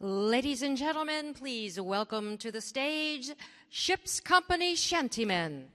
Ladies and gentlemen, please welcome to the stage Ship's Company Chanteymen.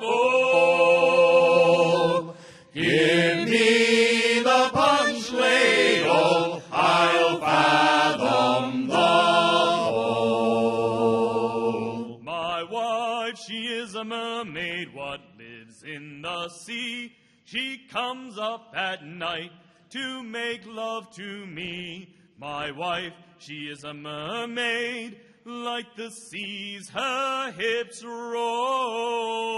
bowl. Give me the punch ladle, I'll fathom the bowl. My wife, she is a mermaid, what lives in the sea. She comes up at night to make love to me. My wife, she is a mermaid, like the seas her hips roll.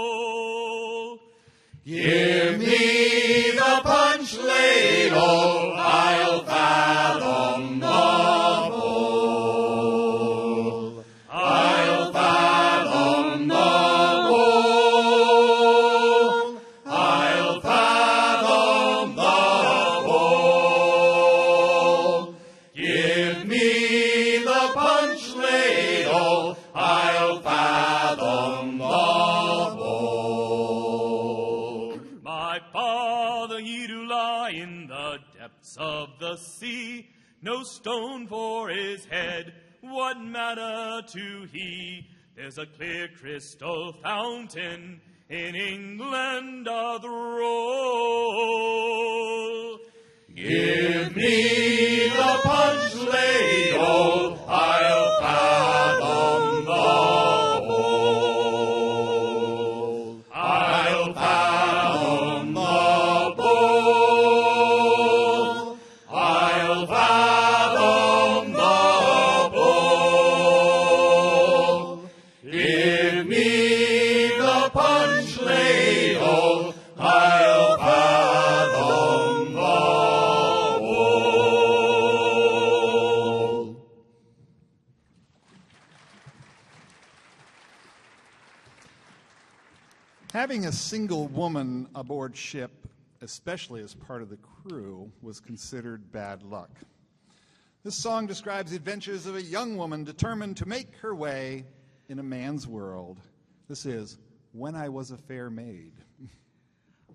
Give me the punch ladle, I'll fathom the bowl. I'll fathom the bowl. I'll fathom the bowl. Give me the punch ladle, I'll fathom the bowl. My father, he do lie in the depths of the sea. No stone for his head, what matter to he? There's a clear crystal fountain in England doth roll. Give me the punch ladle, I'll fathom the bowl. I'll fathom the bowl. I'll fathom the bowl. Give me the punch ladle, I'll fathom the bowl. Having a single woman aboard ship, especially as part of the crew, was considered bad luck. This song describes the adventures of a young woman determined to make her way in a man's world. This is When I Was a Fair Maid.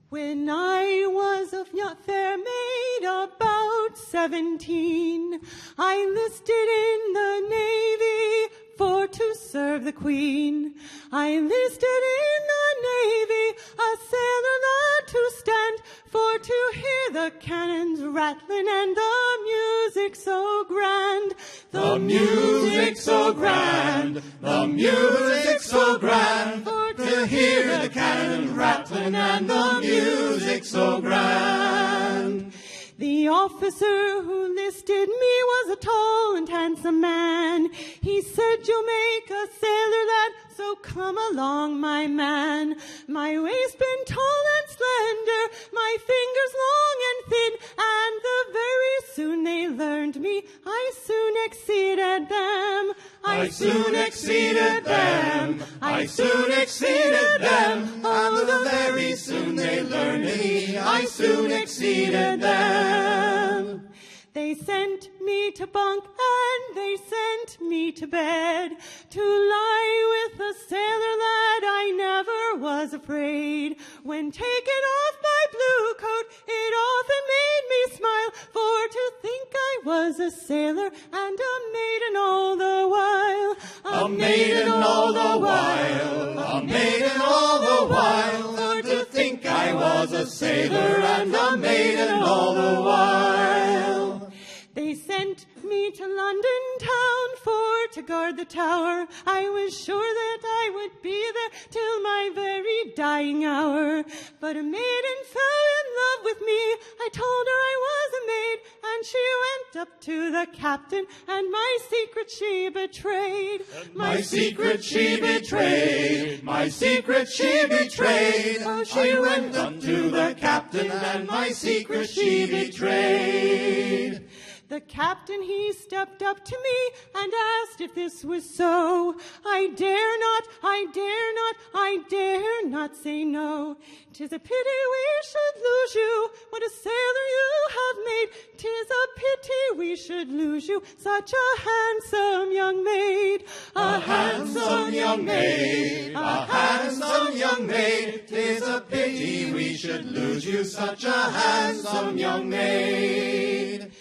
When I was a fair maid, about 17, I enlisted in the Navy for to serve the Queen. I enlisted in the Navy, a sailor lad to stand, for to hear the cannons rattling and the music so grand. The music so grand, the music so grand, for to hear the cannon rattling and the music so grand. The officer who listed me was a tall and handsome man. He said, "You'll make a sailor lad, so come along, my man." My waist been tall and slender, my fingers long and thin, and very soon they learned me. I soon exceeded them. I soon exceeded them. I soon exceeded them. And very soon they learned me. I soon exceeded them. They sent me to bunk and they sent me to bed. To lie with a sailor lad I never was afraid. When taking off my blue coat it often made me smile, for to think I was a sailor and a maiden all the while. A maiden all the while. A maiden all the while. For to think I was a sailor and a maiden all the while. They sent me to London town for to guard the tower. I was sure that I would be there till my very dying hour. But a maiden fell in love with me. I told her I was a maid, and she went up to the captain, and my secret she betrayed. My secret she betrayed. My secret she betrayed. Oh, she went up to the captain, and my secret she betrayed. The captain, he stepped up to me and asked if this was so. I dare not, I dare not, I dare not say no. 'Tis a pity we should lose you, what a sailor you have made. 'Tis a pity we should lose you, such a handsome young maid. A handsome young maid, a handsome young maid. 'Tis a pity we should lose you, such a handsome young maid.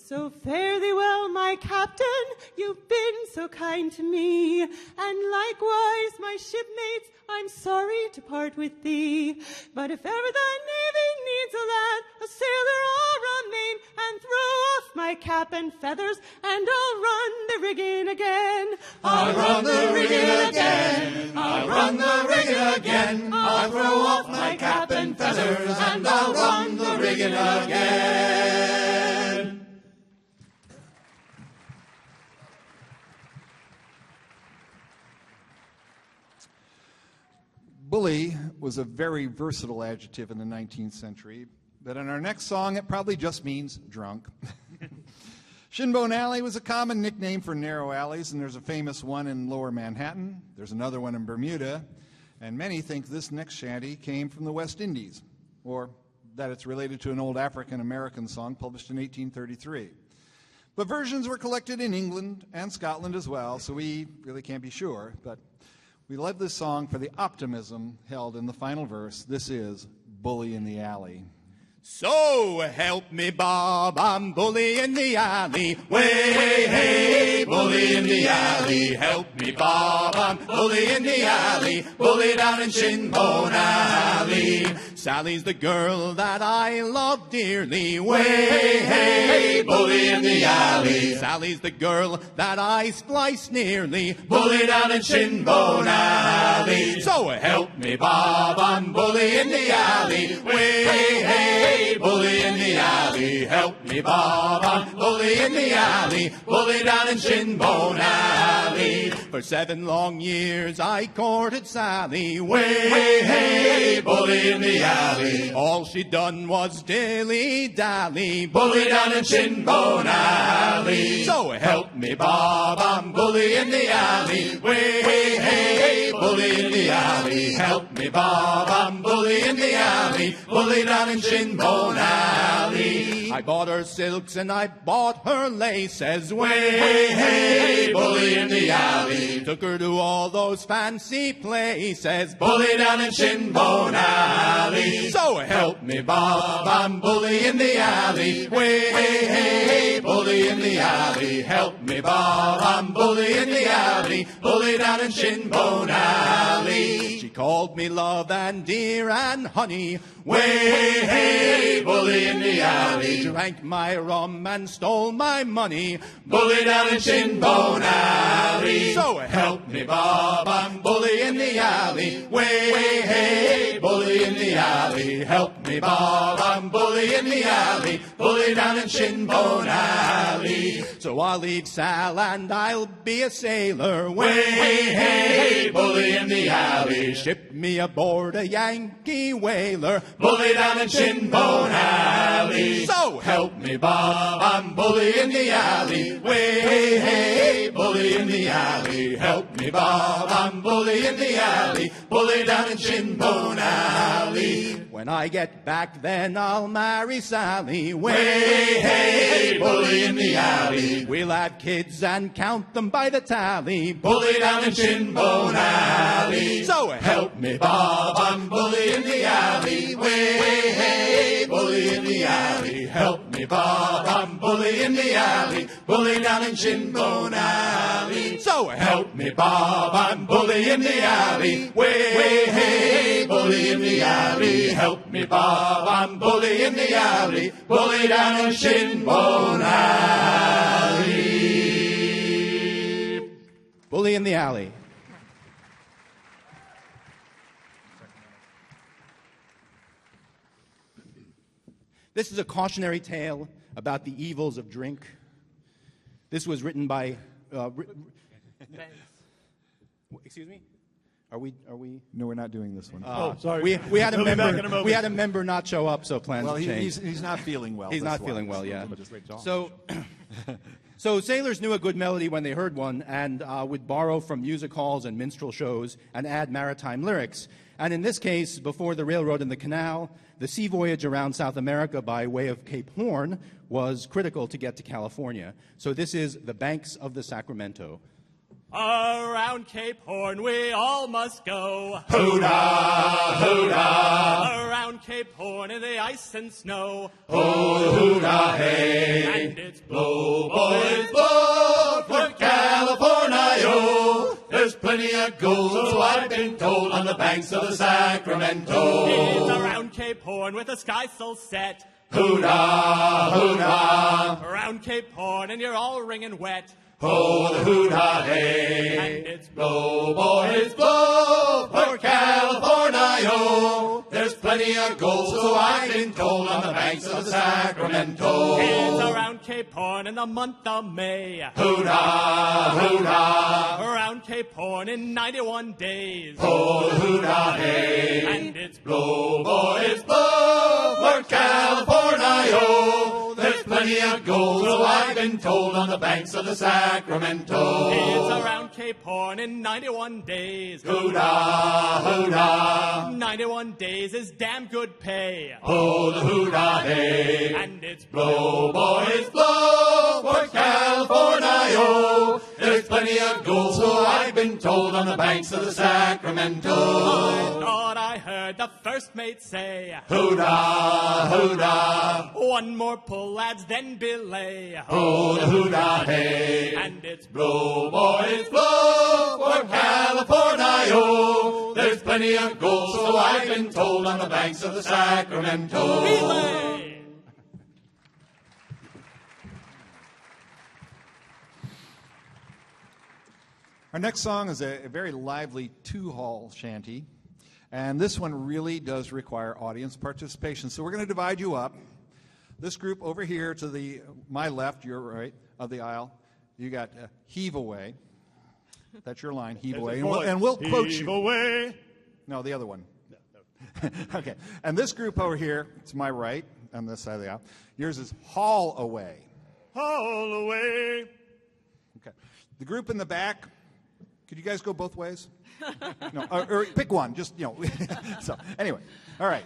So fare thee well, my captain, you've been so kind to me, and likewise, my shipmates, I'm sorry to part with thee. But if ever the navy needs a lad, a sailor I'll remain, and throw off my cap and feathers, and I'll run the rigging again. I'll run the rigging again. I'll run the rigging again. I'll throw off my cap and feathers, and I'll run the rigging again. Bully was a very versatile adjective in the 19th century, but in our next song it probably just means drunk. Shinbone Alley was a common nickname for narrow alleys, and there's a famous one in Lower Manhattan. There's another one in Bermuda, and many think this next shanty came from the West Indies, or that it's related to an old African-American song published in 1833. But versions were collected in England and Scotland as well, so we really can't be sure, but we love this song for the optimism held in the final verse. This is Bully in the Alley. So help me, Bob, I'm bully in the alley. Way, hey, bully in the alley. Help me, Bob, I'm bully in the alley. Bully down in Shinbone Alley. Sally's the girl that I love dearly. Way, hey, bully in the alley. Sally's the girl that I splice nearly. Bully down in Shinbone Alley. So help me, Bob, I'm bully in the alley. Way, hey, bully in the alley, help me, Bob, I'm bully in the alley, bully down in Shinbone Alley. For 7 long years I courted Sally, way, hey, bully in the alley. All she done was dilly-dally, bully down in Shinbone Alley. So help me, Bob, I'm bully in the alley, way, hey, bully in the alley, help me, Bob, I'm bully in the alley, bully down in Shinbone Alley. I bought her silks and I bought her laces, way, hey, bully in the alley. Took her to all those fancy places, bully down in Shinbone Alley. So help me, Bob, I'm bully in the alley, way, hey, bully in the alley. Help me, Bob, I'm bully in the alley, bully down in Shinbone Alley. She called me love and dear and honey, way, hey, bully in the alley. Drank my rum and stole my money, bully down in Shinbone Alley. So help me, Bob, I'm bully in the alley, way, hey, bully in the alley. Help me, Bob, I'm bully in the alley, bully down in Shinbone Alley. So I'll leave Sal and I'll be a sailor, way, hey, bully in the alley. Ship me aboard a Yankee whaler, bully down in Shinbone Alley. So help me, Bob, I'm bully in the alley, way, hey, bully in the alley. Help me, Bob, I'm bully in the alley, bully down in Shinbone Alley. When I get back then I'll marry Sally, way, hey, bully in the alley. We'll have kids and count them by the tally, bully down in Shinbone Alley. So help me, Bob, I'm bully in the alley, way, hey, bully in the alley. Help me, Bob, I'm bully in the alley, bully down in Shinbone Alley. So help me, Bob, I'm bully in the alley, way, hey, bully in the alley. Help me, Bob, I'm bully in the alley, bully down in Shinbone Alley. Bully in the alley. This is a cautionary tale about the evils of drink. This was written by... excuse me? Are we? No, we're not doing this one. Sorry. We had a member not show up, so plans have changed. He's not feeling well. He's not feeling well, yeah. So sailors knew a good melody when they heard one and would borrow from music halls and minstrel shows and add maritime lyrics. And in this case, before the railroad and the canal, the sea voyage around South America by way of Cape Horn was critical to get to California. So this is The Banks of the Sacramento. Around Cape Horn we all must go. Hoo-dah, hoo-dah. Around Cape Horn in the ice and snow. Oh, hoo-dah, hey. And it's Blow, boys, blow for California, yo. There's plenty of gold, so I've been told, on the banks of the Sacramento. It's around Cape Horn with the sky so set. Hoo-dah, hoo-dah. Around Cape Horn and you're all wringing wet. Oh, the hoo-dah, hey. And it's Blow, boys, blow for California, yo. There's plenty of gold, so I've been told, on the banks of the Sacramento. It's around Cape Horn in the month of May. Hoo-dah, hoo-dah. Around Cape Horn in 91 days. Oh, the hoo-dah, hey. And it's Blow, boys, blow for California, yo. There's plenty of gold, so I've been told, on the banks of the Sacramento. It's around Cape Horn in 91 days. Hoo-dah, hoo-dah. 91 days is damn good pay. Oh, the hoo-dah, hey. And it's Blow, boys, blow for California, yo. There's plenty of gold, so I've been told, on the banks of the Sacramento. I thought I heard the first mate say, Hoo-dah, hoo-dah. one more pull, lads, then belay. Oh, the hoo-dah, hey. And it's Blow, boys, blow for California, yo. There's plenty of gold, so I've been told, on the banks of the Sacramento. belay. Our next song is a very lively two-hall shanty, and this one really does require audience participation. So we're going to divide you up. This group over here to my left, your right of the aisle, you got Heave Away. That's your line, Heave Away. And we'll quote you. Heave away. No, the other one. Okay. And this group over here, to my right, on this side of the aisle, yours is Haul Away. Haul away. Okay. The group in the back, could you guys go both ways? No, or pick one. Just, So, anyway. All right.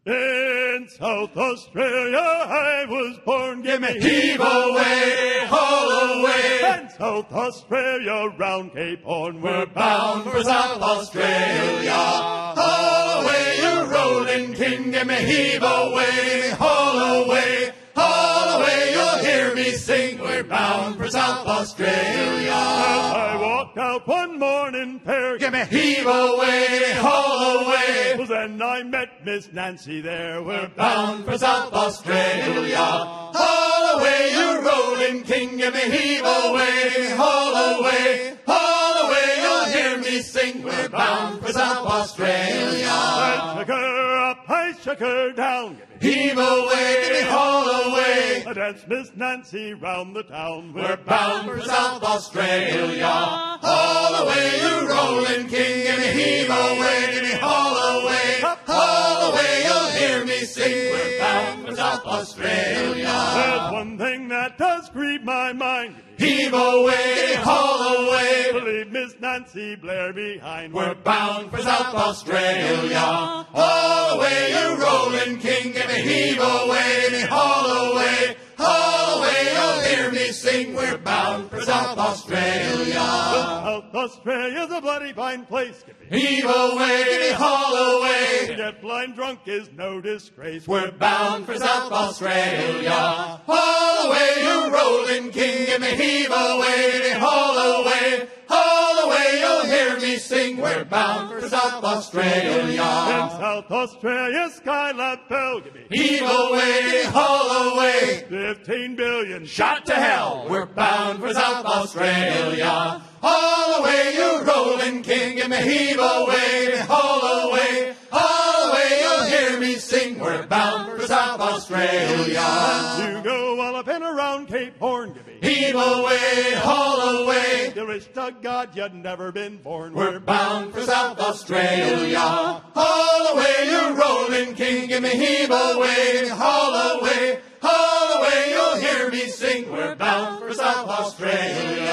In South Australia I was born. Give me Heave away, haul away. In South Australia, round Cape Horn, We're bound for South Australia. Haul away, you rolling king. Give me heave away, haul away. Haul away, you'll hear me sing. We're bound for South Australia. I walked out one morning fair. Give me heave away, haul away. Well, then I met Miss Nancy there. We're Bound for South Australia. Haul away, you rolling king. Give me heave away, haul away. Haul away, you'll hear me sing. We're bound for South Australia. I shook her up, I shook her down. Heave away, haul away. I danced Miss Nancy round the town. We're bound for South Australia. Haul away, you rolling king. Give me heave away, give me haul away. Haul away, you'll hear me sing. We're bound for South Australia. There's one thing that does grieve my mind. Heave away, haul away. Leave Miss Nancy Blair behind. We're bound for South Australia. Haul away, you rolling king. Give me heave away, give me haul away. Haul away, you'll hear me sing. We're bound for South Australia. South Australia's a bloody fine place. Heave away, give me haul away. To get blind drunk is no disgrace. We're bound for South Australia. Haul away, you rolling king. Give me heave away, give me haul away. Haul away, you'll hear me sing. We're bound for South Australia. In South Australia, Skylab fell. Heave away, haul away. 15 billion Shot to hell. We're bound for South Australia. Haul away, you rolling king. Give me heave away, give me haul away. Haul away, you'll hear me sing. We're bound for South Australia. You go walloping around Cape Horn. Heave away, haul away. You wish to God you'd never been born. We're bound for South Australia. Haul away, you rolling king. Give me heave away, give me haul away. Haul away, you'll hear me sing. We're bound for South Australia.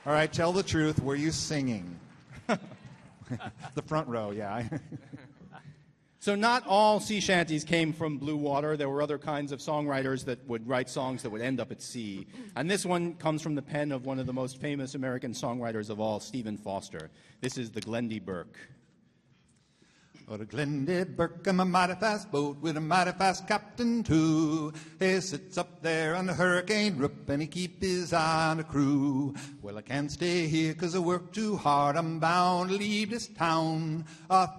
All right, tell the truth. Were you singing? The front row, yeah. So not all sea shanties came from blue water. There were other kinds of songwriters that would write songs that would end up at sea. And this one comes from the pen of one of the most famous American songwriters of all, Stephen Foster. This is the Glendy Burke. Oh, the Glendy Burke, I'm a mighty fast boat with a mighty fast captain, too. He sits up there on the hurricane roof and he keep his eye on the crew. Well, I can't stay here 'cause I work too hard. I'm bound to leave this town.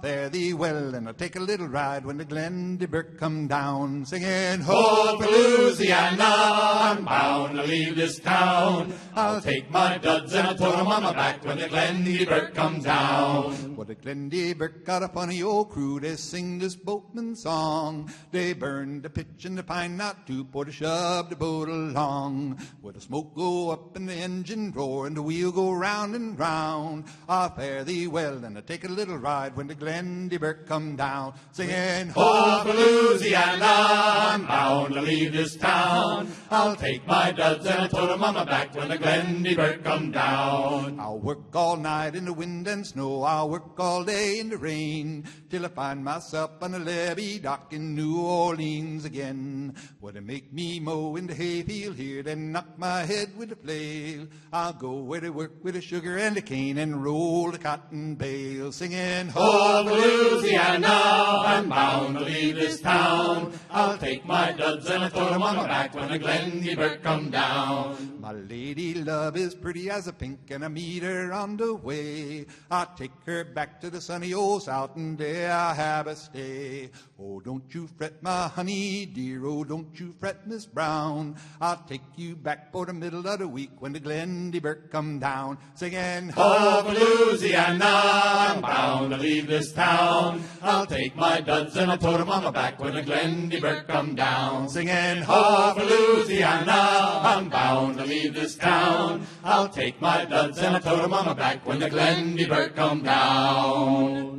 Fare thee well, and I'll take a little ride when the Glendy Burke come down. Singing, Ho for Louisiana, I'm bound to leave this town. I'll take my duds and I'll tote 'em on my back when the Glendy Burke comes down. Well, the Glendy Burke got a funny old crew. They sing this boatman song. They burn the pitch and the pine knot too, for to shove the boat along. Well, the smoke go up and the engine roar and the wheel go round and round. Fare thee well, and I take a little ride when the Glendy Burke come down. Singing, Ho for Louisiana, I'm bound to leave this town. I'll take my duds and I'll tote 'em on my back when the Glendy Burke come down. I'll work all night in the wind and snow. I'll work all day in the rain, till I find myself on the levee dock in New Orleans again. Well, they make me mow in the hayfield here, then knock my head with a flail. I'll go where they work with the sugar and the cane and roll the cotton bale, singing, Ho for Louisiana, I'm bound to leave this town. I'll take my duds and I'll tote 'em on my back when the Glendy Burke come down. My lady love is pretty as a pink, and I meet her on the way. I take her back to the sunny old South, and there I have a stay. Oh, don't you fret, my honey dear, oh, don't you fret, Miss Brown. I'll take you back for the middle of the week when the Glendy Burke come down, singing, Ho for Louisiana, I'm bound to leave this town. I'll take my duds and I'll tote 'em on my back when the Glendy Burke come down. singing, Ho for Louisiana, I'm bound to leave this town. I'll take my duds and I'll tote 'em on my back when the Glendy Burke come down.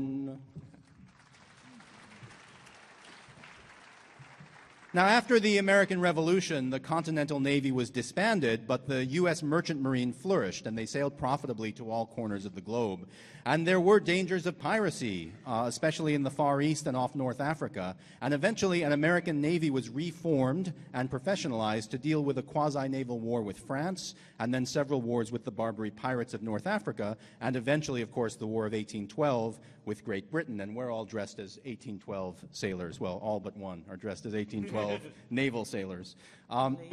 Now, after the American Revolution, the Continental Navy was disbanded, but the U.S. Merchant Marine flourished, and they sailed profitably to all corners of the globe. And there were dangers of piracy, especially in the Far East and off North Africa. And eventually, an American Navy was reformed and professionalized to deal with a quasi-naval war with France, and then several wars with the Barbary pirates of North Africa, and eventually, of course, the War of 1812 with Great Britain. And we're all dressed as 1812 sailors. Well, all but one are dressed as 1812 naval sailors.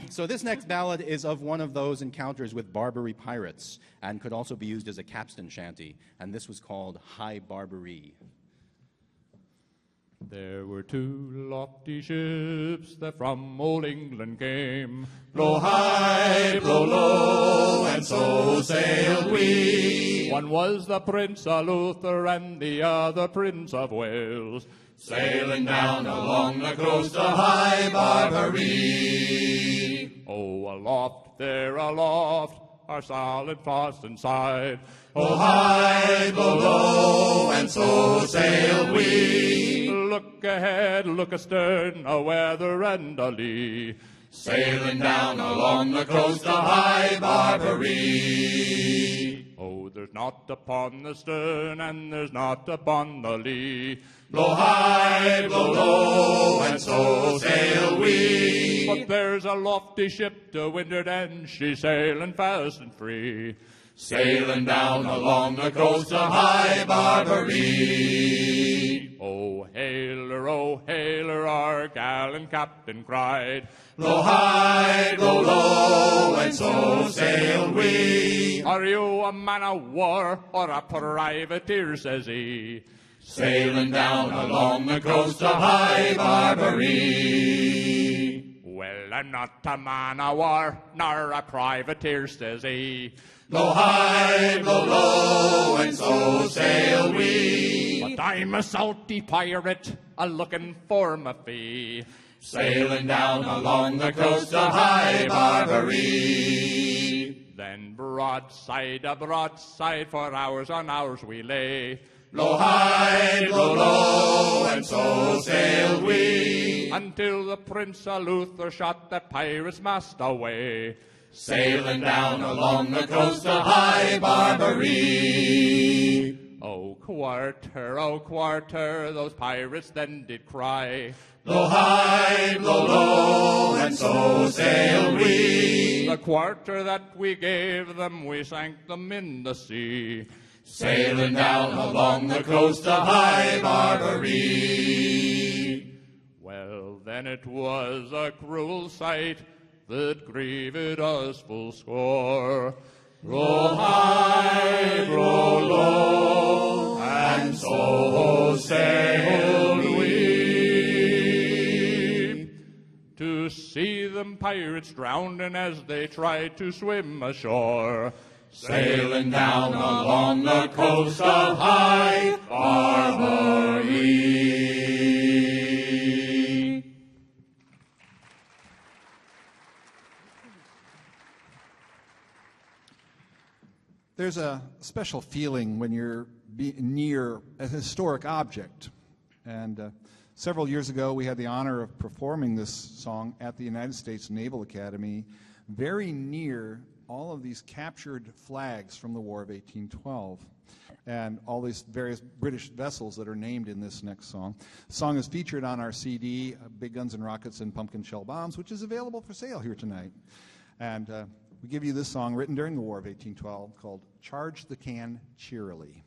So this next ballad is of one of those encounters with Barbary pirates, and could also be used as a capstan shanty. And this was called High Barbary. There were two lofty ships that from old England came. Blow high, blow low, and so sailed we. One was the Prince of Luther and the other Prince of Wales, Sailing down along the coast of High Barbary. Oh, aloft, there aloft, our solid frost inside. Oh, high, blow low, and so sailed we. Look ahead, look astern, a weather and a lee. Sailing down along the coast of High Barbary. Oh, there's naught upon the stern, and there's naught upon the lee. Blow high, blow low, and so sail we. But there's a lofty ship to windward, and she's sailing fast and free. Sailing down along the coast of High Barbary. Oh, hail her, our gallant captain cried. Blow high, blow low, and so sail we. Are you a man of war or a privateer, says he. Sailing down along the coast of High Barbary. Well, I'm not a man of war, nor a privateer, says he. Blow high, blow low, and so sail we. But I'm a salty pirate, a-looking for my fee. Sailing down along the coast of High Barbary. Then broadside for hours on hours we lay. Blow high, blow low, and so sailed we. Until the Prince of Luther shot that pirate's mast away. sailing down along the coast of high Barbary. Oh, quarter, those pirates then did cry. Blow high, blow low, and so sail we. The quarter that we gave them, we sank them in the sea. Sailing down along the coast of high Barbary. Well, then it was a cruel sight that grieved us full score. Blow high, blow low, and so sailed we. To see them pirates drowning as they tried to swim ashore. Sailing down along the coast of high Barbary. There's a special feeling when you're near a historic object. And several years ago, we had the honor of performing this song at the United States Naval Academy, very near all of these captured flags from the War of 1812 and all these various British vessels that are named in this next song. The song is featured on our CD, Big Guns and Rockets and Pumpkin Shell Bombs, which is available for sale here tonight. And we give you this song written during the War of 1812 called Charge the Can Cheerily.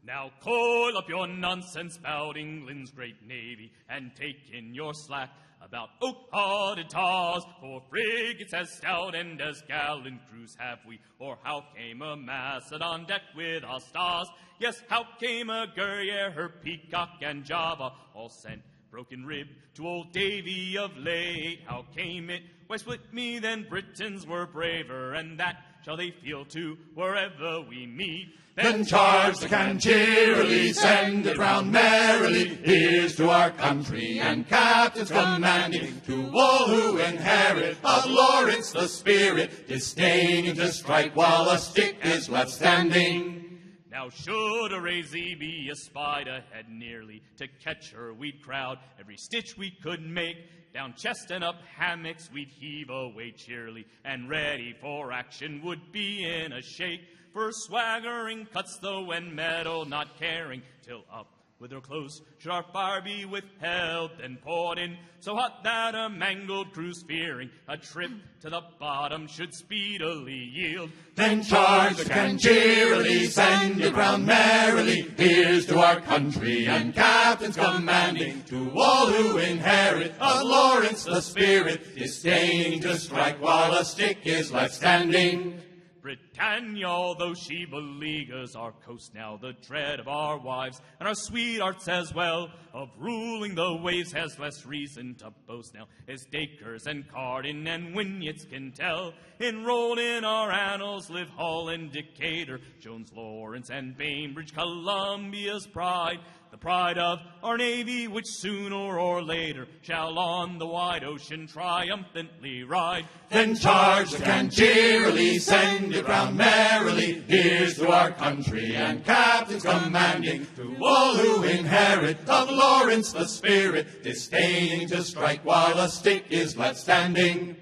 Now coil up your nonsense about England's great navy and take in your slack about oak-hearted tars, for frigates as stout and as gallant crews have we, or how came a Macedon decked with our stars? Yes, how came a Guerriere, her Peacock and Java, all sent broken rib to old Davy of late? How came it? Why split me then Britons were braver, and that shall they feel too wherever we meet. Then charge the can cheerily, send it round merrily. Here's to our country and captains commanding, to all who inherit of Lawrence the spirit, disdaining to strike while a stick is left standing. Now should a Razy be espied ahead nearly, to catch her we'd crowd every stitch we could make. Down chest and up hammocks we'd heave away cheerily, and ready for action would be in a shake. For swaggering cuts though and metal not caring, till up with her close should our fire be withheld, then poured in so hot that a mangled crew's fearing a trip to the bottom should speedily yield. Then charge the can cheerily, send it round merrily. Here's to our country and captains commanding, to all who inherit of Lawrence the spirit, disdaining to strike while a stick is left standing. Britannia, although she beleaguers our coast now, the dread of our wives and our sweethearts as well, of ruling the waves has less reason to boast now, as Dacres and Carden and Wynyates can tell. Enrolled in our annals live Hull and Decatur, Jones, Lawrence, and Bainbridge, Columbia's pride, the pride of our navy, which sooner or later shall on the wide ocean triumphantly ride. Then charge the can cheerily, send it round merrily. Here's to our country and captains commanding, to all who inherit of Lawrence the spirit, disdaining to strike while a stick is left standing.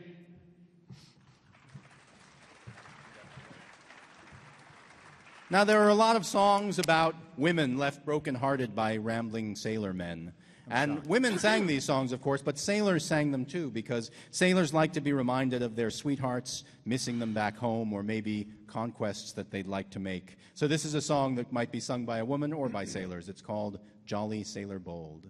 Now, there are a lot of songs about women left brokenhearted by rambling sailor men. And women sang these songs, of course, but sailors sang them too, because sailors like to be reminded of their sweethearts, missing them back home, or maybe conquests that they'd like to make. So this is a song that might be sung by a woman or by sailors. It's called Jolly Sailor Bold.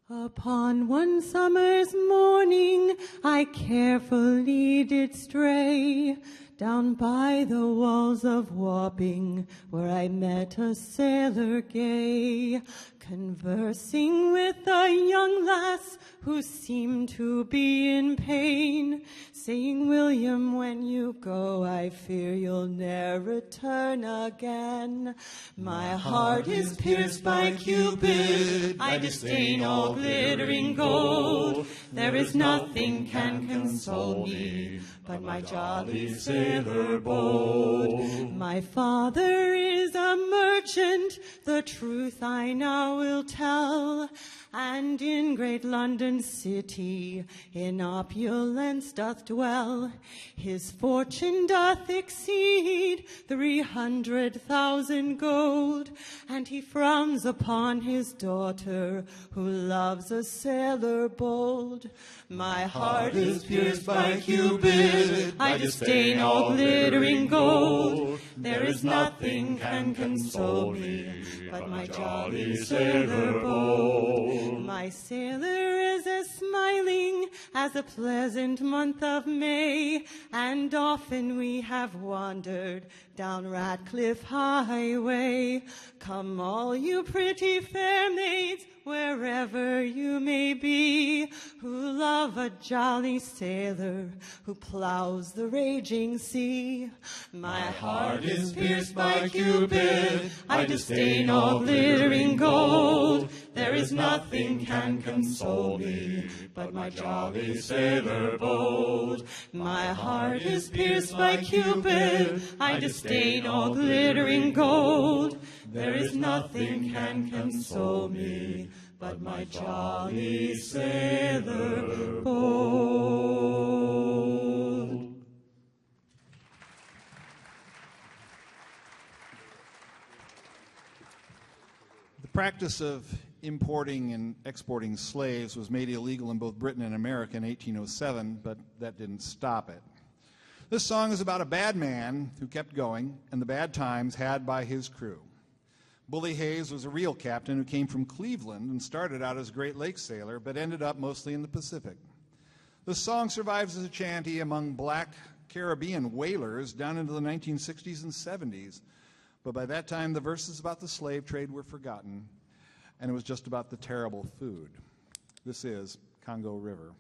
Upon one summer's morning, I carefully did stray down by the walls of Wapping, where I met a sailor gay, conversing with a young lass who seemed to be in pain, saying, William, when you go, I fear you'll ne'er return again. My heart is pierced by Cupid, I disdain all glittering gold. There is nothing can console me but my jolly sailor bold. My father is a merchant, the truth I now will tell, and in great London city in opulence doth dwell. His fortune doth exceed 300,000 gold, and he frowns upon his daughter who loves a sailor bold. My heart is pierced by Cupid, I disdain all glittering gold. There is nothing can console me but my jolly sailor bold. My sailor is as smiling as a pleasant month of May, and often we have wandered down Ratcliffe Highway. Come all you pretty fair maids, wherever you may be, who love a jolly sailor who plows the raging sea. My heart is pierced by Cupid, I disdain all glittering gold. There is nothing can console me but my jolly sailor bold. My heart is pierced by Cupid, I disdain all glittering gold. There is nothing can console me but my jolly sailor bold. The practice of importing and exporting slaves was made illegal in both Britain and America in 1807, but that didn't stop it. This song is about a bad man who kept going and the bad times had by his crew. Bully Hayes was a real captain who came from Cleveland and started out as a Great Lakes sailor, but ended up mostly in the Pacific. The song survives as a chanty among black Caribbean whalers down into the 1960s and 70s, but by that time the verses about the slave trade were forgotten, and it was just about the terrible food. This is Congo River.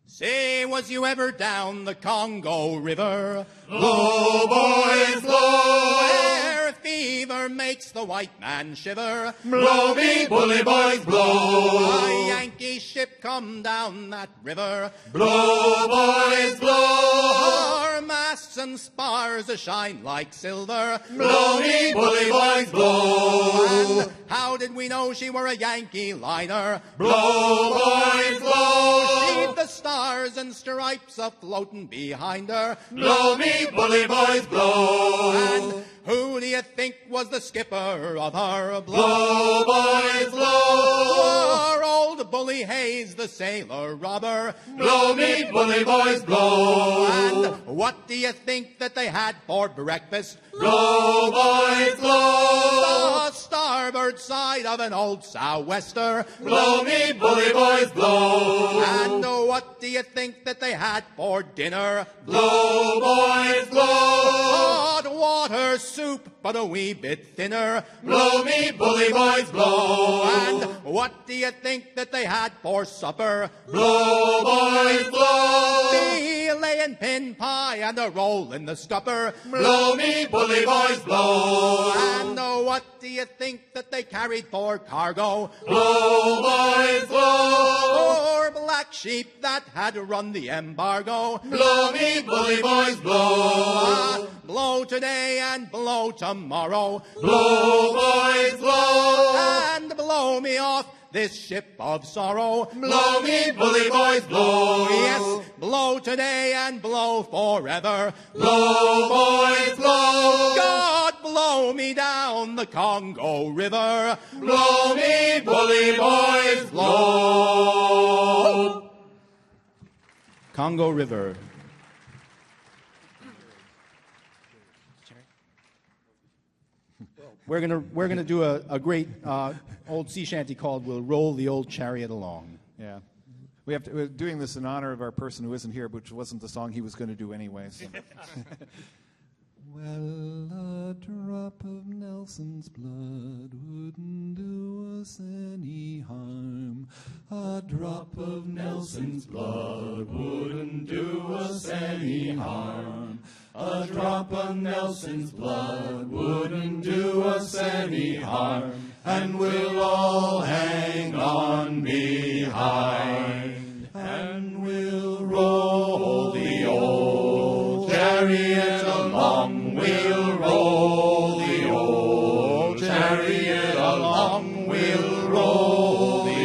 Say, was you ever down the Congo River? Blow, boys, blow! Where fever makes the white man shiver. Blow me, bully boys, blow! A Yankee ship come down that river. Blow, boys, blow! Our masts and spars shine like silver. Blow me, bully boys, blow! And how did we know she were a Yankee liner? Blow, boys, blow! She'd the stars and stripes a-floatin' behind her. Blow me, bully boys, blow! And who do you think was the skipper of her? Blow, boys, blow! Poor old Bully Hayes, the sailor robber. Blow me, bully boys, blow! And what do you think that they had for breakfast? Blow, boys, blow! The starboard side of an old sou'wester. Blow me, bully boys, blow! And what do you think that they had for dinner? Blow, boys, blow! Hot water soup, but a wee bit thinner. Blow me, bully boys, blow! And what do you think that they had for supper? Blow, boys, blow! Filet and pin pie and a roll in the scupper. Blow me, bully boys, blow! And what do you think that they carried for cargo? Blow, boys, blow! Poor black sheep that had run the embargo. Blow me, bully boys, blow! Blow today and blow tomorrow. Blow, boys, blow! And blow me off this ship of sorrow. Blow me, bully boys, blow! Yes, blow today and blow forever. Blow, boys, blow! God, blow me down the Congo River. Blow me, bully boys, blow! Congo River. We're gonna do a great old sea shanty called "We'll Roll the Old Chariot Along." Yeah. We're doing this in honor of our person who isn't here, which wasn't the song he was going to do anyway. So. Well, a drop of Nelson's blood wouldn't do us any harm. A drop of Nelson's blood wouldn't do us any harm. A drop of Nelson's blood wouldn't do us any harm. And we'll all hang on behind. And we'll roll the old chariot along. We'll roll the old chariot along. We'll roll the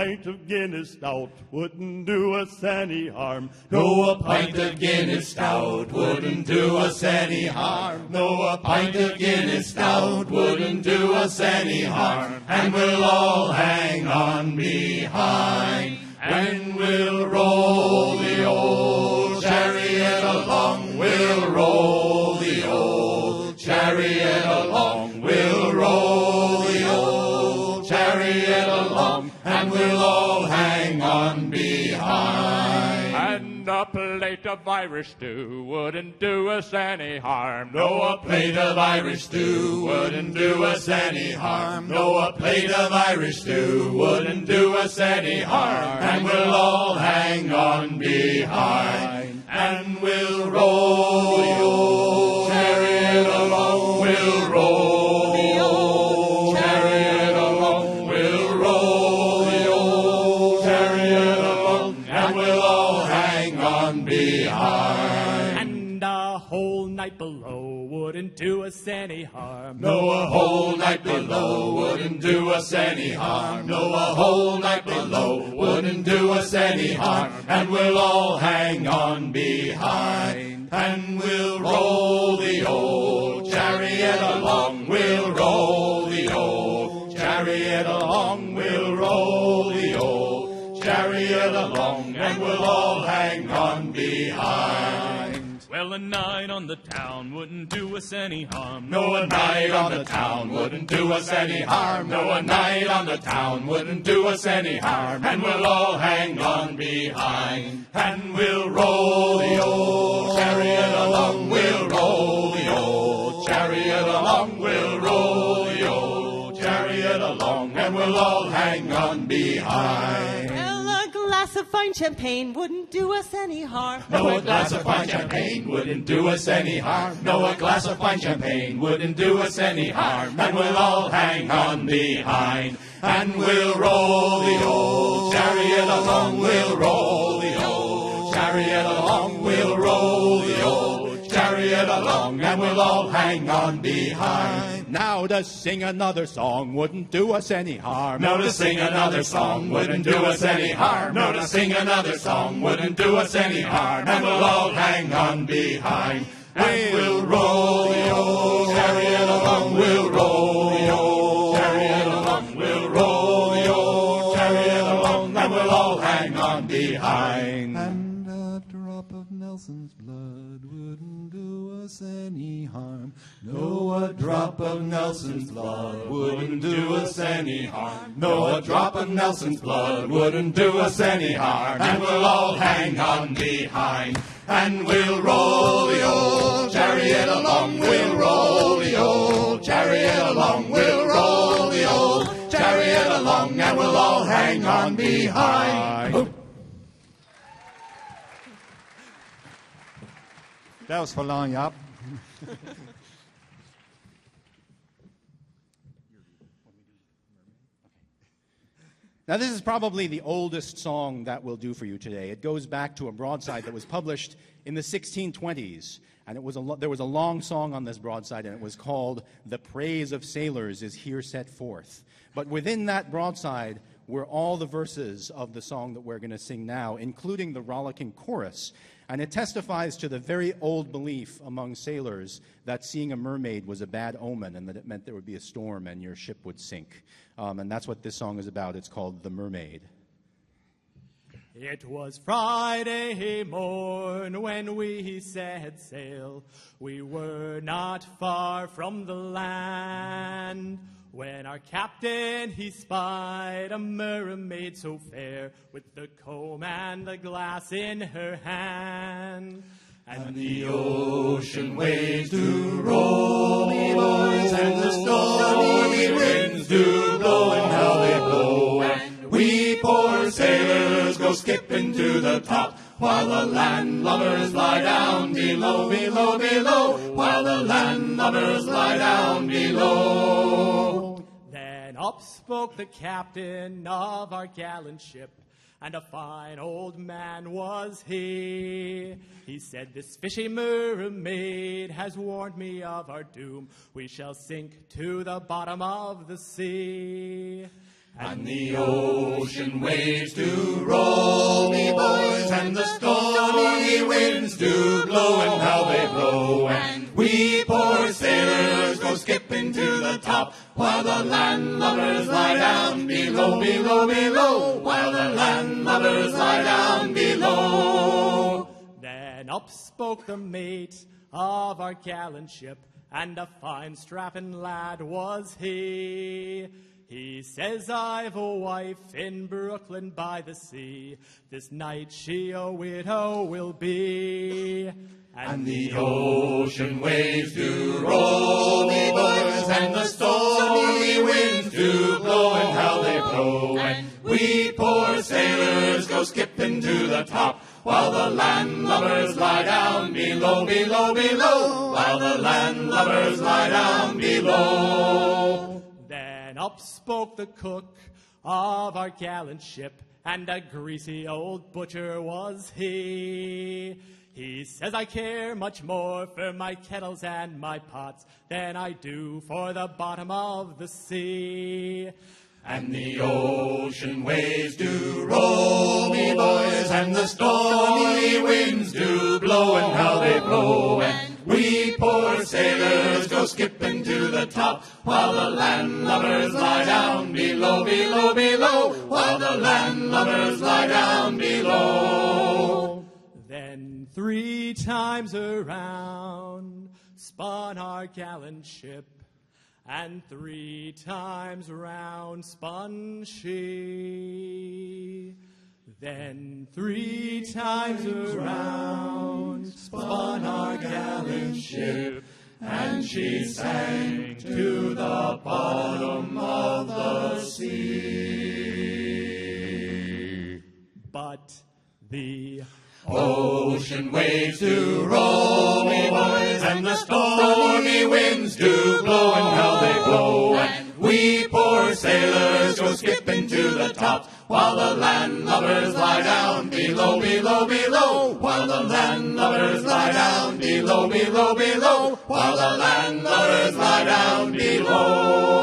pint of Guinness stout wouldn't do us any harm. No, a pint of Guinness stout wouldn't do us any harm. No, a pint of Guinness stout wouldn't do us any harm. And we'll all hang on behind. And we'll roll the old chariot along. We'll roll the old chariot along. We'll roll the old chariot along. And we'll all hang on behind. And a plate of Irish stew wouldn't do us any harm. No, a plate of Irish stew wouldn't do us any harm. No, a plate of Irish stew wouldn't do us any harm. And we'll all hang on behind. And we'll roll the old chariot along. We'll roll the old chariot along. We'll roll the old chariot along. And we'll all hang on behind. And a whole night below wouldn't do us any harm. No, a whole night below wouldn't do us any harm. No, a whole night below wouldn't do us any harm. And we'll all hang on behind. And we'll roll the old chariot along. We'll roll the old chariot along. We'll roll the old chariot along. And we'll all hang on behind. Well, a night on the town wouldn't do us any harm. No, a night on the town wouldn't do us any harm. No, a night on the town wouldn't do us any harm. And we'll all hang on behind. And we'll roll the old chariot along. We'll roll the old chariot along. We'll roll the old chariot along. And we'll all hang on behind. Well, a glass of fine champagne wouldn't do us any harm. No, a glass of fine champagne wouldn't do us any harm. No, a glass of fine champagne wouldn't do us any harm. And we'll all hang on behind. And we'll roll the old chariot along. We'll roll the old chariot along. We'll roll the old chariot along. And we'll all hang on behind. Now to sing another song wouldn't do us any harm. No, to sing another song wouldn't do us any harm. No, to sing another song wouldn't do us any harm. And we'll all hang on behind. And we'll roll the old chariot along. We'll roll the old chariot along. We'll roll the old chariot along. And we'll all hang on behind. And a drop of Nelson's blood wouldn't do us any harm. No, a drop of Nelson's blood wouldn't do us any harm. No, a drop of Nelson's blood wouldn't do us any harm. And we'll all hang on behind. And we'll roll the old chariot along. We'll roll the old chariot along. We'll roll the old chariot along. And we'll all hang on behind. That was for long, yup. Now, this is probably the oldest song that we'll do for you today. It goes back to a broadside that was published in the 1620s. And there was a long song on this broadside, and it was called "The Praise of Sailors is Here Set Forth." But within that broadside were all the verses of the song that we're going to sing now, including the rollicking chorus. And it testifies to the very old belief among sailors that seeing a mermaid was a bad omen and that it meant there would be a storm and your ship would sink. And that's what this song is about. It's called "The Mermaid." It was Friday morn when we set sail. We were not far from the land, when our captain he spied a mermaid so fair, with the comb and the glass in her hand. And the ocean waves do roll, me boys, and the stormy winds do blow, and how they blow. And we poor sailors go skipping to the top, while the landlubbers lie down below, below, below, while the landlubbers lie down below. Then up spoke the captain of our gallant ship, and a fine old man was he. He said, "This fishy mermaid has warned me of our doom. We shall sink to the bottom of the sea." And the ocean waves do roll, me boys, and the stormy winds do blow, and how they blow. And we poor sailors go skipping to the top, while the landlubbers lie down below, below, below, while the landlubbers lie down below. Then up spoke the mate of our gallant ship, and a fine strapping lad was he. He says, I've a wife in Brooklyn by the sea. This night she a widow will be. And the ocean waves do roll, me boys, and the stormy winds do blow, and how they blow. And we poor sailors go skipping to the top, while the landlubbers lie down below, below, below, while the landlubbers lie down below. Then up spoke the cook of our gallant ship, and a greasy old butcher was he. He says, I care much more for my kettles and my pots than I do for the bottom of the sea. And the ocean waves do roll, me boys, and the stormy winds do blow, and how they blow. And we poor sailors go skipping to the top, while the landlubbers lie down below, below, below, while the landlubbers lie down below. Then 3 times around spun our gallant ship, and 3 times round spun she. Then 3 times around spun our gallant ship, and she sank to the bottom of the sea. But the ocean waves do roll, me boys, and the stormy winds do blow, and how they blow. And we poor sailors go skipping to the top, while the landlubbers lie down below, below, below, while the landlubbers lie down below, below, below, while the landlubbers lie down below.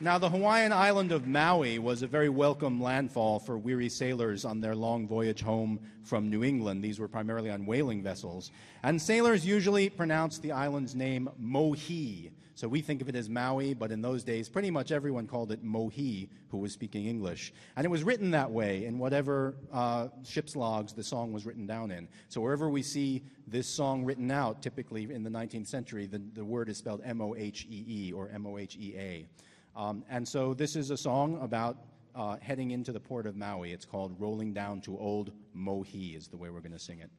Now, the Hawaiian island of Maui was a very welcome landfall for weary sailors on their long voyage home from New England. These were primarily on whaling vessels. And sailors usually pronounced the island's name Mohi. So we think of it as Maui, but in those days, pretty much everyone called it Mohi who was speaking English. And it was written that way in whatever ship's logs the song was written down in. So wherever we see this song written out, typically in the 19th century, the word is spelled M-O-H-E-E or M-O-H-E-A. And so this is a song about heading into the port of Maui. It's called Rolling Down to Old Mohi is the way we're going to sing it.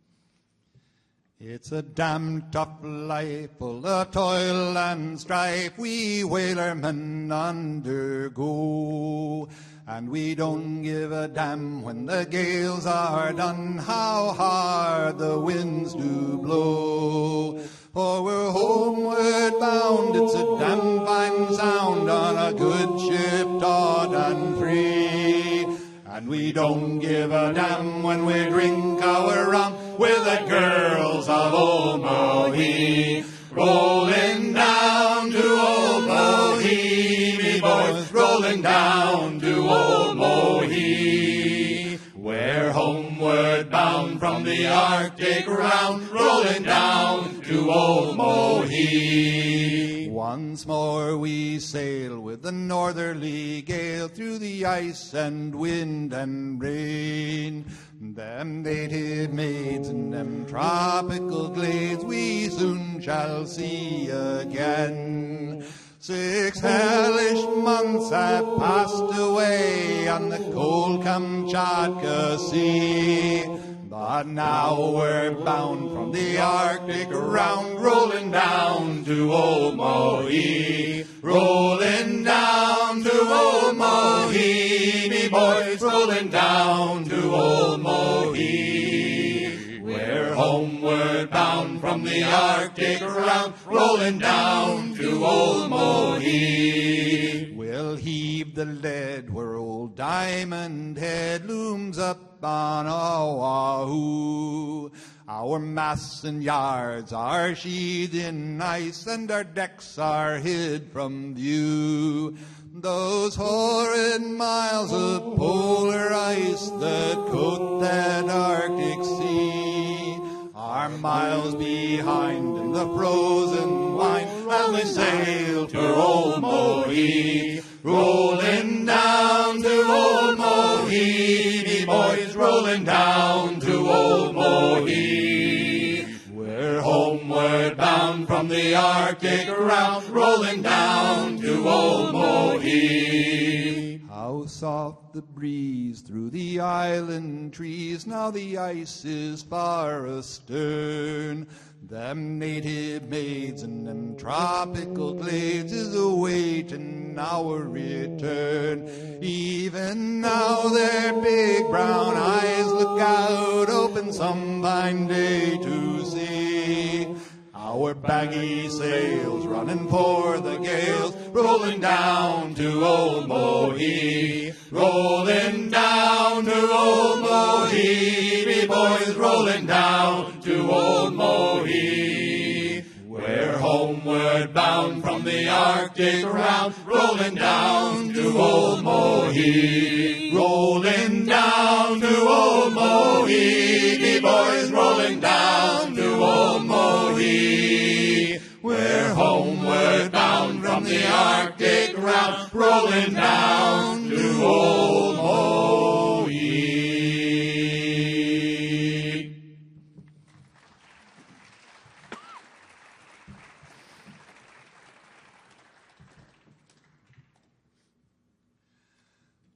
It's a damn tough life, full of toil and strife, we whalermen undergo. And we don't give a damn when the gales are done, how hard the winds do blow. For we're homeward bound, it's a damn fine sound on a good ship, taut and free. And we don't give a damn when we drink our rum with the girls of old Mohi. Rolling down to old Mohi, me boys, rolling down to old Mohi. We're homeward bound from the Arctic round, rolling down to old Mohi. Once more we sail with the northerly gale through the ice and wind and rain. Them native maids in them tropical glades we soon shall see again. 6 hellish months have passed away on the cold Kamchatka Sea. But now we're bound from the Arctic round, rolling down to old Mohi. Rolling down to old Mohi, me boys, rolling down to old Mohi. We're homeward bound from the Arctic round, rolling down to old Mohi. We'll heave the lead where old Diamond Head looms up on Oahu. Our masts and yards are sheathed in ice, and our decks are hid from view. Those horrid miles of polar ice that coat that Arctic sea are miles behind in the frozen line as we sail to old Mohi. Rolling down to old Mohi, boys, rolling down to old Mohi. We're homeward bound from the Arctic round, rolling down to old Mohi. How soft the breeze through the island trees, now the ice is far astern. Them native maids and them tropical glades is awaiting our return. Even now their big brown eyes look out, open some fine day to see. Our baggy sails running for the gales, rolling down to old Mohi. Rolling down to old Mohi, me boys, rolling down to old Mohi. We're homeward bound from the Arctic round, rolling down to old Mohi. Rolling down to old Mohi, me boys, rolling down to old Mohi. We're homeward bound from the Arctic round, rolling down to old Mohi.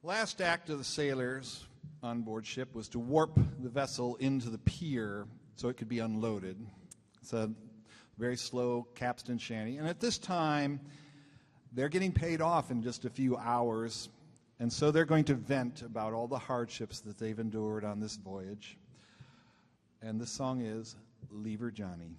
Last act of the sailors on board ship was to warp the vessel into the pier so it could be unloaded. It's a very slow capstan shanty. And at this time, they're getting paid off in just a few hours. And so they're going to vent about all the hardships that they've endured on this voyage. And the song is Leave Her Johnny.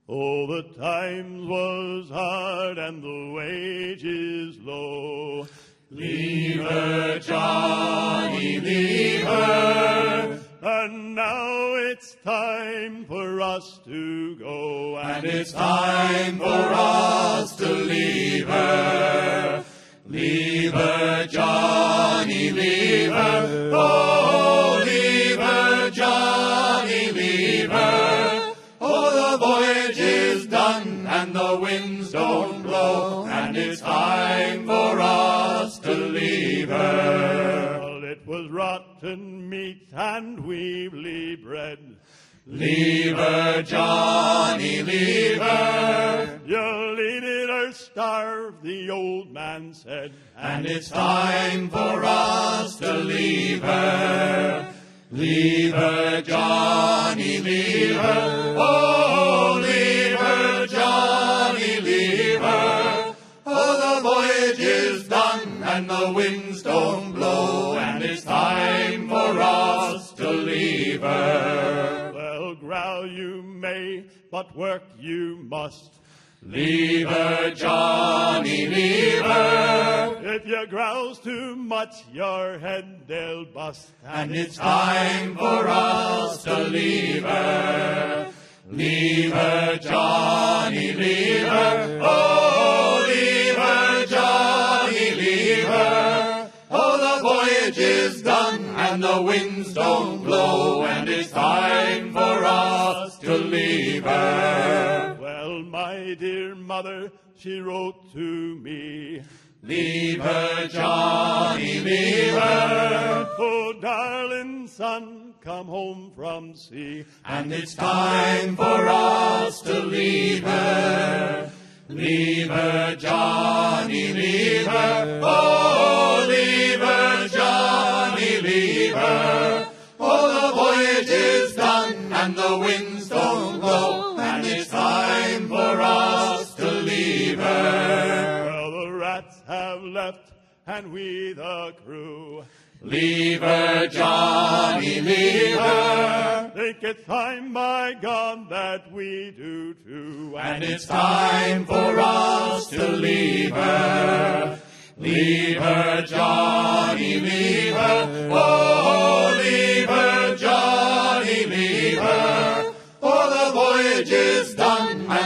Oh, the times was hard and the wages low. Leave her, Johnny, leave her. And now it's time for us to go. And it's time for us to leave her. Leave her, Johnny, leave her. Oh, leave her, Johnny, leave her. Oh, the voyage is done and the winds don't blow. And it's time for us to leave her. Well, it was rotten meat and weevily bread. Leave her, Johnny, leave her. You'll eat it or starve, the old man said. And it's time for us to leave her. Leave her, Johnny, leave her. Oh, leave her, Johnny, leave her. Oh, the voyage is done and the winds don't blow. And it's time for us to leave her. Well, growl you may, but work you must. Leave her, Johnny, leave her. If you growls too much, your head they'll bust. And it's time for us to leave her. Leave her, Johnny, leave her. Oh, leave her, Johnny, leave her. Oh, the voyage is done and the winds don't blow. And it's time for us to leave her. Well, my dear mother, she wrote to me. Leave her, Johnny, leave her. Oh, darling son, come home from sea. And it's time for us to leave her. Leave her, Johnny, leave her. Oh, leave her, Johnny, leave her. Oh, the voyage is done and the winds don't blow. And it's time for us to leave her. Well, the rats have left and we the crew. Leave her, Johnny, leave her. Think it's time, my God, that we do too. And it's time for us to leave her. Leave her, Johnny, leave her. Oh, leave her, Johnny, leave her.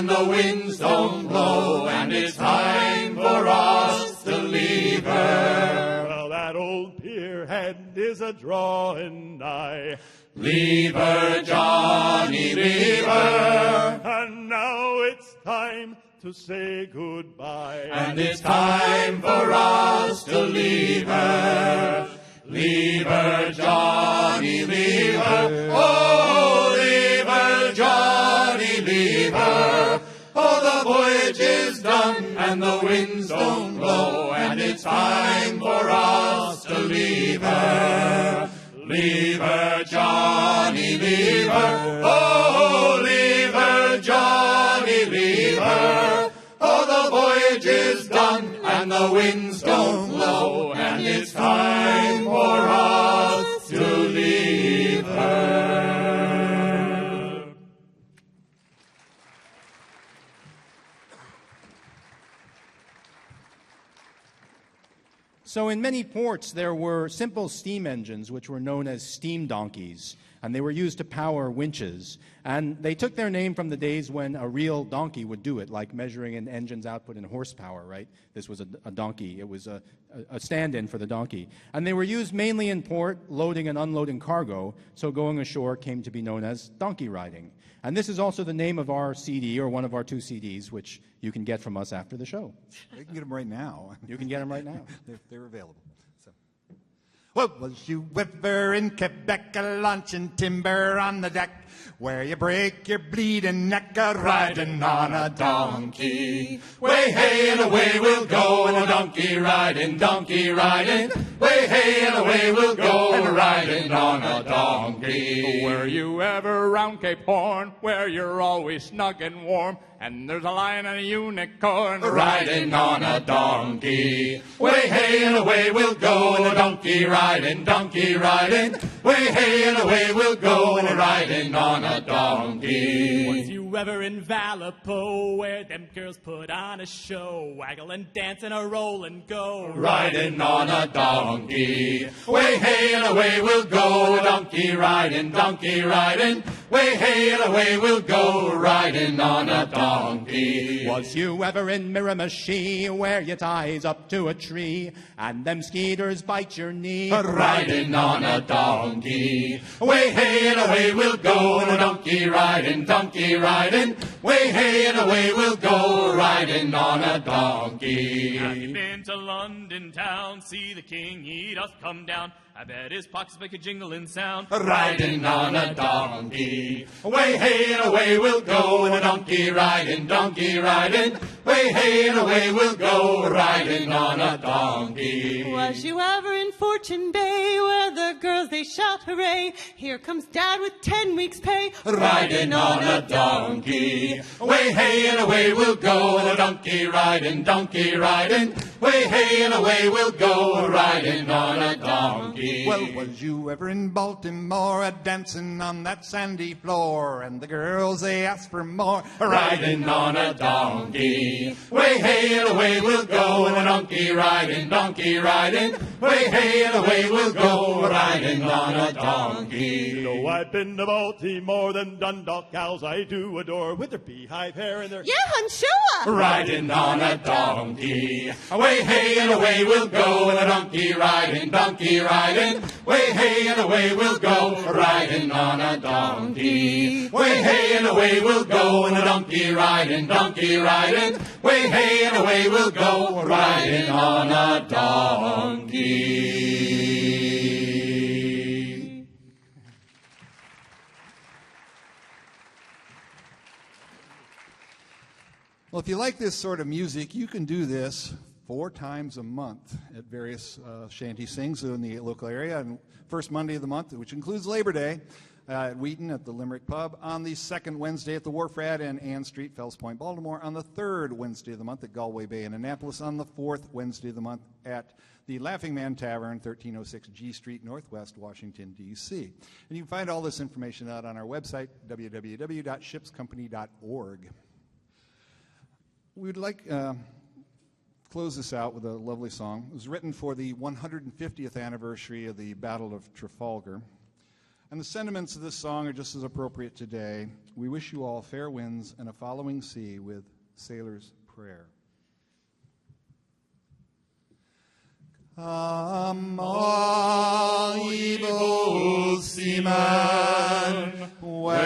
and the winds don't blow, and it's time for us to leave her. Well, that old pierhead is a drawing nigh. Leave her, Johnny, leave her. And now it's time to say goodbye. And it's time for us to leave her. Leave her, Johnny, leave her. Oh, leave her, Johnny, leave her. Oh, the voyage is done and the winds don't blow, and it's time for us to leave her. Leave her, Johnny, leave her. Oh, leave her, Johnny, leave her. Oh, the voyage is done and the winds don't blow, and it's time for us to leave her. So in many ports, there were simple steam engines, which were known as steam donkeys, and they were used to power winches. And they took their name from the days when a real donkey would do it, like measuring an engine's output in horsepower, right? This was a donkey. It was a stand-in for the donkey. And they were used mainly in port, loading and unloading cargo, so going ashore came to be known as donkey riding. And this is also the name of our CD, or one of our 2 CDs, which you can get from us after the show. You can get them right now. You can get them right now. They're available. So. Well, was you ever in Quebec launching timber on the deck, where you break your bleeding neck riding on a donkey? Way hey and away we'll go, and a donkey riding, donkey riding. Way hey and away we'll go, and riding on a donkey. Were you ever round Cape Horn, where you're always snug and warm, and there's a lion and a unicorn riding on a donkey? Way hey and away we'll go, and a donkey riding, donkey riding. Way hey and away we'll go, and riding on a donkey. Was you ever in Valpo, where them girls put on a show, waggle and dance and a roll and go, riding on a donkey? Way hey and away we'll go, a donkey riding, donkey riding. Way hey and away we'll go, riding on a donkey. Was you ever in Miramichi, where your tie's up to a tree, and them skeeters bite your knee, riding on a donkey? Way hey and away we'll go, and a donkey riding, donkey riding. Way hey and away we'll go, riding on a donkey. Have you been to London town, see the king, he doth come down? I bet his pockets make a jingling sound, riding on a donkey. Way hey and away we'll go, and a donkey riding, donkey riding. Way hey and away we'll go, riding on a donkey. Was you ever in Fortune Bay, where the girls they shout hooray, here comes Dad with 10 weeks pay, riding on a donkey? Way hey and away we'll go, and a donkey riding, donkey riding. Way hey and away we'll go, riding on a donkey. Well, was you ever in Baltimore a-dancing on that sandy floor, and the girls, they asked for more, riding on a donkey? Way hey and away we'll go, and a donkey riding, donkey riding. Way hey and away we'll go, riding on a donkey. No, I've been to Baltimore, them Dundalk gals I do adore, with their beehive hair and their... Yeah, hun, show up! Riding on a donkey. Way hey and away we'll go, and a donkey riding, donkey riding. Way hey and away we'll go, riding on a donkey. Way hey and away we'll go, and a donkey riding, donkey riding. Way hey and away we'll go, riding on a donkey. Well, if you like this sort of music, you can do this 4 times a month at various shanty sings in the local area. And first Monday of the month, which includes Labor Day, at Wheaton at the Limerick Pub. On the second Wednesday at the Wharf Rat and Ann Street, Fells Point, Baltimore. On the third Wednesday of the month at Galway Bay in Annapolis. On the fourth Wednesday of the month at the Laughing Man Tavern, 1306 G Street, Northwest Washington, D.C. And you can find all this information out on our website, www.shipscompany.org. We'd like... close this out with a lovely song. It was written for the 150th anniversary of the Battle of Trafalgar. And the sentiments of this song are just as appropriate today. We wish you all fair winds and a following sea with Sailor's Prayer. Come, all ye bold seamen, wherever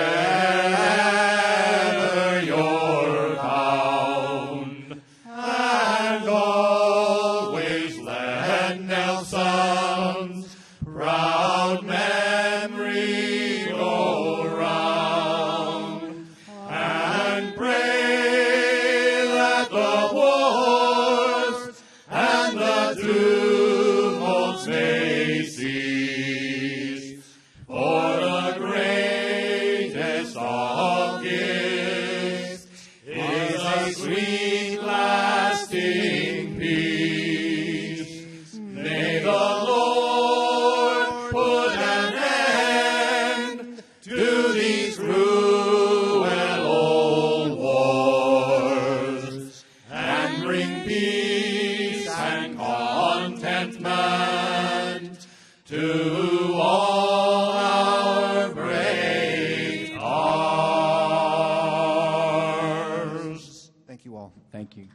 you're bound, and always let Nelson's proud memory go round, and pray that the wars and the tumults may cease, for the greatest of gifts is a sweet lasting peace. May the Lord put an end to these cruel old wars, and bring peace and contentment to all our great hearts. Thank you all. Thank you.